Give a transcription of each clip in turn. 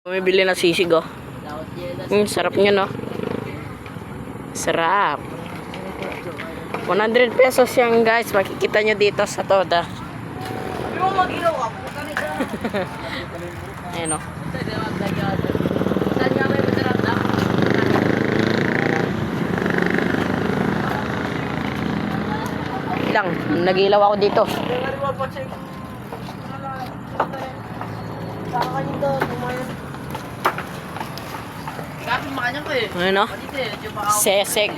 Bumibili na sisig, oh. Sarap nyo, no? Sarap. 100 pesos yan, guys. Makikita nyo dito sa Toda. Ayan, oh. Lang, nagilaw ako dito. Ano? Seseg.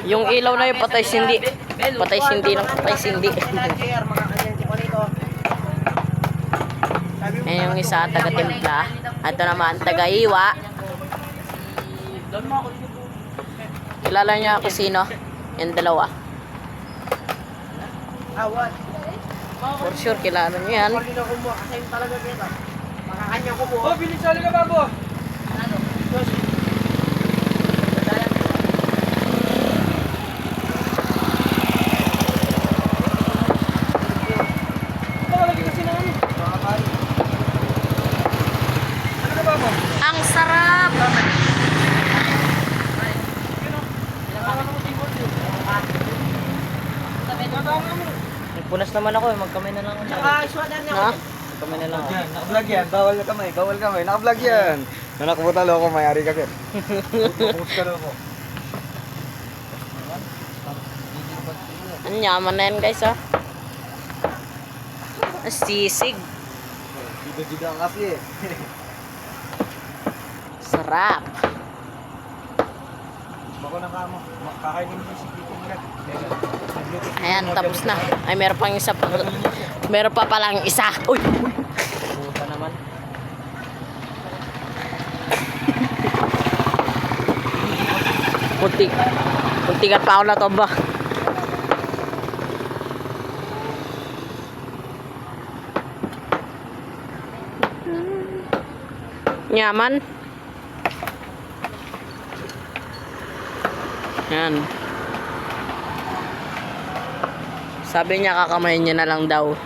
Yung ilaw na yung patay sindi. Patay sindi ng patay sindi. Ayan yung isa, taga-timpla. Ito naman, taga-iwa. Kilala niya ako sino? Yung dalawa. For sure, kilala niya yan. Oh, bilis sali ka, Babo. Ano? Lagi kasi na ano. Ano na, Babo? Ang sarap! Punas naman ako, magkamay na lang ako. Ha? Magkamay na lang ako. Naka-vlog yan. Bawal na kamay. Bawal kamay. Naka-vlog yan. Nanakbuta loko. May-ari ka, Ken. Pumus ka loko. Ang yaman na yan, guys, ha? Ang sisig. Dito ang kasi eh. Sarap. Bako na ka mo. Kakainin mo si Tito mo yan. Ayan, tapos na. Ay, meron pang isa pa. Meron pa palang isa. Uy! Puta naman. Puntikan pa ako na to ba? Nyaman. Yan. Sabi niya kakamayin niya na lang daw.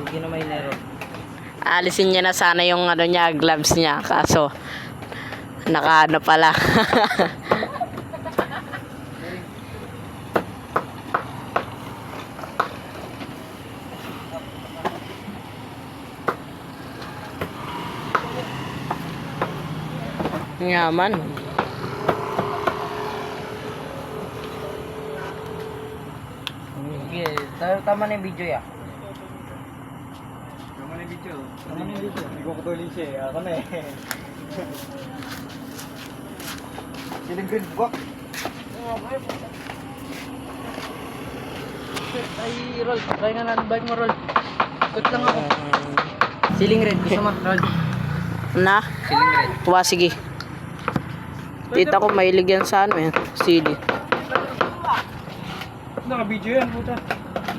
Bibigyan na may nero. Alisin niya na sana yung ano niya, gloves niya. Kaso, nakaano pala. Yaman. Sige, tama na yung video ya. Tama na yung video. Tama na yung video. Hindi ko kutulin siya eh. Ako na eh. Siling green book. Ay, roll. Try nga natin bike mo, roll. Ikot lang ako. Ceiling red. Gusto mo, roll. Na? Ceiling red. Tuwa, sige. Tita ko mahilig yan sa ano yan. CD. Naka-video yan, puta.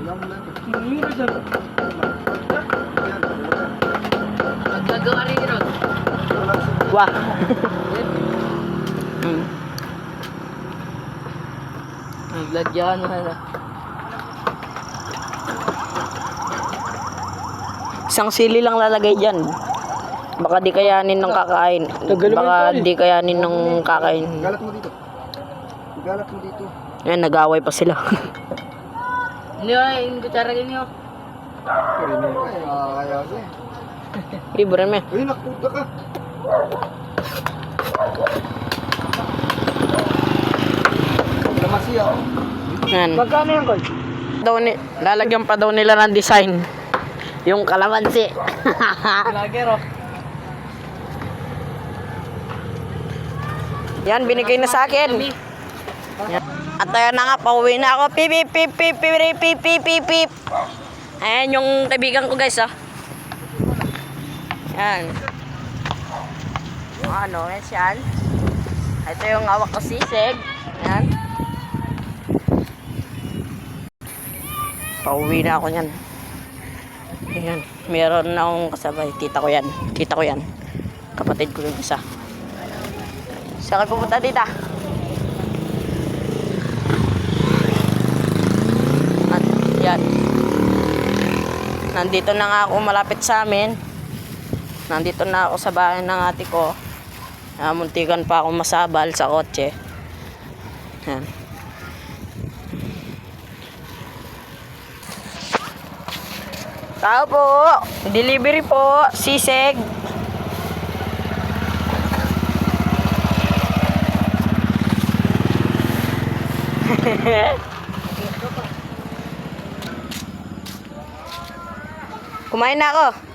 Wala mo lang. Maggagawa rin yun. Wah. Naglagyan na. Isang sili lang lalagay dyan. Baka di kayanin ng kakain. Baka di kayanin ng kakain. Galat mo dito. Galat mo dito. Ayan, nag-away pa sila. Hindi ba, yung kutsara ganyan. Kaya kaya siya. Libre me. Uy, nakuta ka. Lamasi ako. Ayan. Magkano yan, Koy? Lalagyan pa daw nila ng design. Yung kalamansi. Lager, oh. Yan, binigay na sa akin. Yan. At ayan na nga, pauwi na ako. Pip, pip, pip, pip, pip, pip, pip, pip, pip. Ayan yung kaibigan ko, guys, ah. Yan. Ano, yan. Ito yung hawak ko sisig. Yan. Pauwi na ako yan. Ayan. Meron na akong kasabay. Tita ko yan. Tita ko yan. Kapatid ko yung isa. Saan kayo pupunta, tita? At yan. Nandito na nga ako malapit sa amin. Nandito na ako sa bahay ng ate ko. Muntikan pa akong masabal sa kotse. Yan. Tao po. Delivery po. Sisig. Kumain na ako.